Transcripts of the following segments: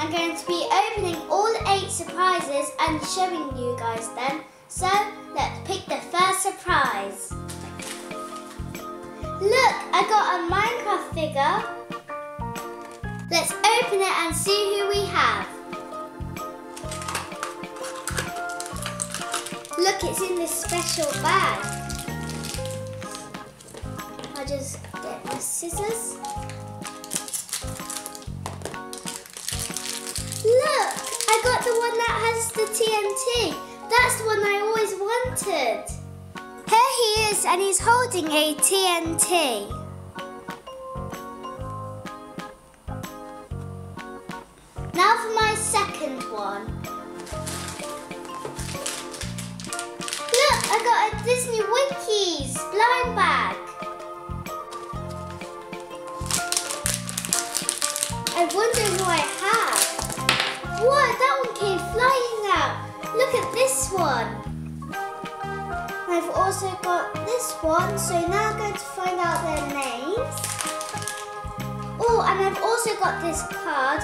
I'm going to be opening all 8 surprises and showing you guys them. So let's pick the first surprise. Look, I got a Minecraft figure. Let's open it and see who we have. Look, it's in this special bag. I'll just get my scissors. Look, I got the one that has the TNT. That's the one I always wanted. Here he is, and he's holding a TNT. Now for my second one. Look, I got a Disney Winkies blind bag. I wonder who I have. Whoa, that one came flying out. Look at this one. I've also got this one, so now I'm going to find out their names. Oh, and I've also got this card.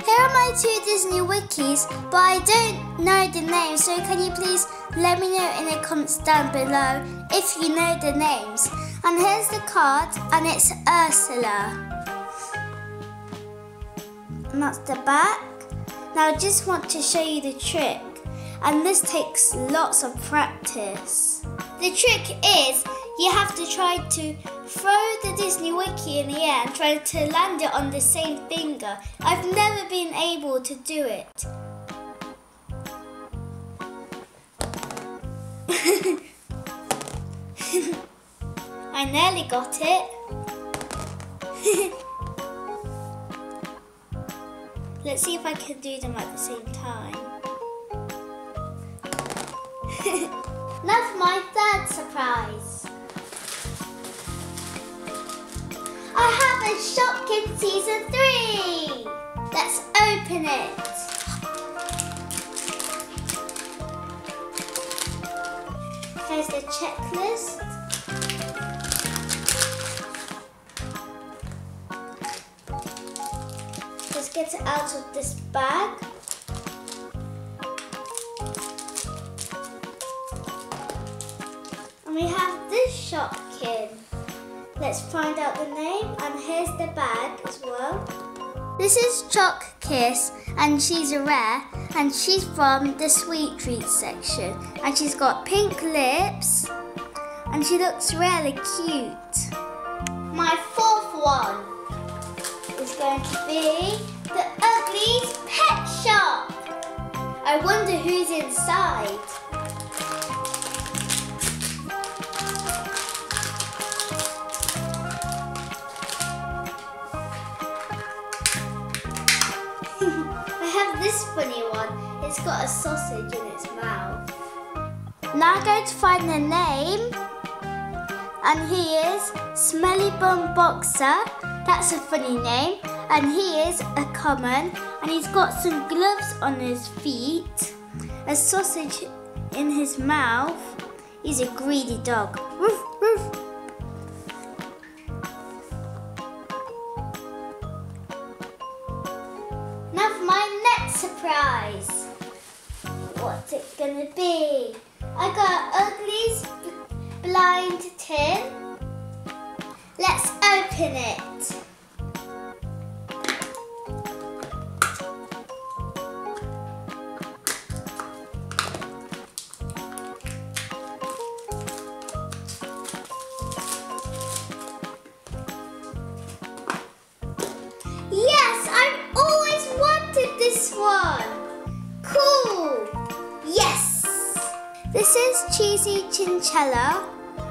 Here are my 2 Disney wikis, but I don't know the names, so can you please let me know in the comments down below if you know the names. And here's the card, and it's Ursula. And that's the back. Now I just want to show you the trick, and this takes lots of practice. The trick is you have to try to throw the Disney Wiki in the air and try to land it on the same finger. I've never been able to do it. I nearly got it. Let's see if I can do them at the same time. Now for my third surprise. I have a Shopkins Season 3! Let's open it. Here's the checklist. Let's get it out of this bag. And we have this Shopkin. Let's find out the name, and here's the bag as well. This is Choc Kiss, and she's a rare, and she's from the sweet treats section. And she's got pink lips, and she looks really cute. My fourth one is going to be the Ugglys pet shop. I wonder who's inside. This funny one, it's got a sausage in its mouth. Now I'm going to find the name, and he is Smelly Bum Boxer. That's a funny name, and he is a common, and he's got some gloves on his feet, a sausage in his mouth. He's a greedy dog. Woof, woof. Now for my next surprise. What's it gonna be? I got Ugglys blind tin. Let's open it. Yes, I've always wanted this one. Cool. Yes. This is Cheesy Chinchilla,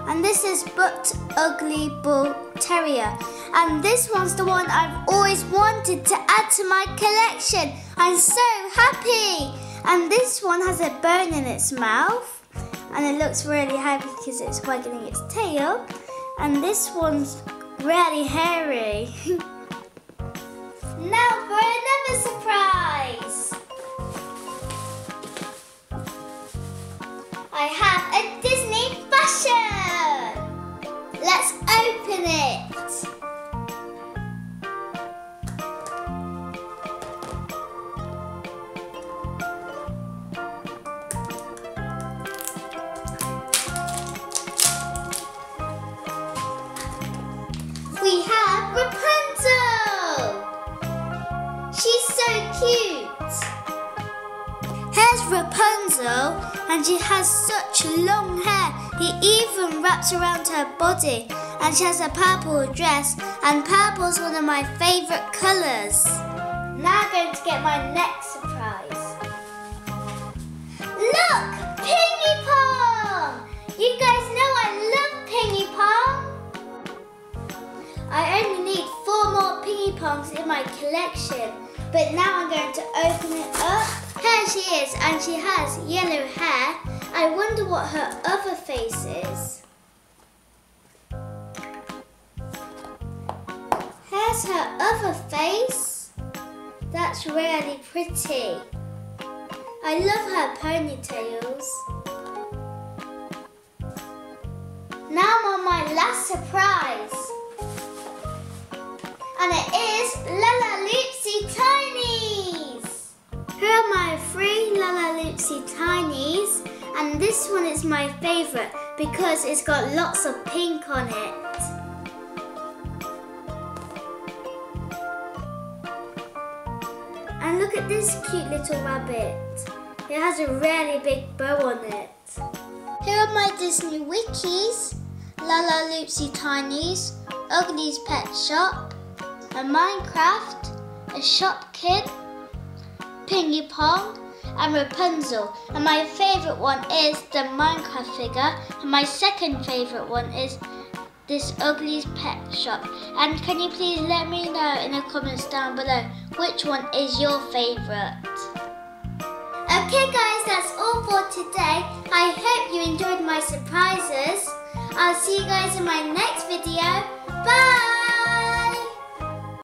and this is Butt Ugly Bull Terrier, and this one's the one I've always wanted to add to my collection. I'm so happy. And this one has a bone in its mouth, and it looks really happy because it's wagging its tail. And this one's really hairy. Now for another surprise. I have a Disney fashion. Let's open it. Rapunzel, and she has such long hair. He even wraps around her body, and she has a purple dress, and purple is one of my favourite colours. Now I'm going to get my next surprise. Look! Ping pong! You guys know I love ping pong. I only need 4 more ping pongs in my collection, but now I'm going to open it up. Here she is, and she has yellow hair. I wonder what her other face is. Here's her other face. That's really pretty. I love her ponytails. Now I'm on my last surprise. And it is LaLaLoopsy Tinies. Here are my 3 LaLaLoopsy Tinies, and this one is my favourite because it's got lots of pink on it. And look at this cute little rabbit. It has a really big bow on it. Here are my Disney wikis, LaLaLoopsy Tinies, Ugglys Pet Shop, a Minecraft, a Shopkin, Ping Pong, and Rapunzel. And my favourite one is the Minecraft figure, and my second favourite one is this Ugglys Pet Shop. And can you please let me know in the comments down below which one is your favourite? Okay guys, that's all for today. I hope you enjoyed my surprises. I'll see you guys in my next video. Bye!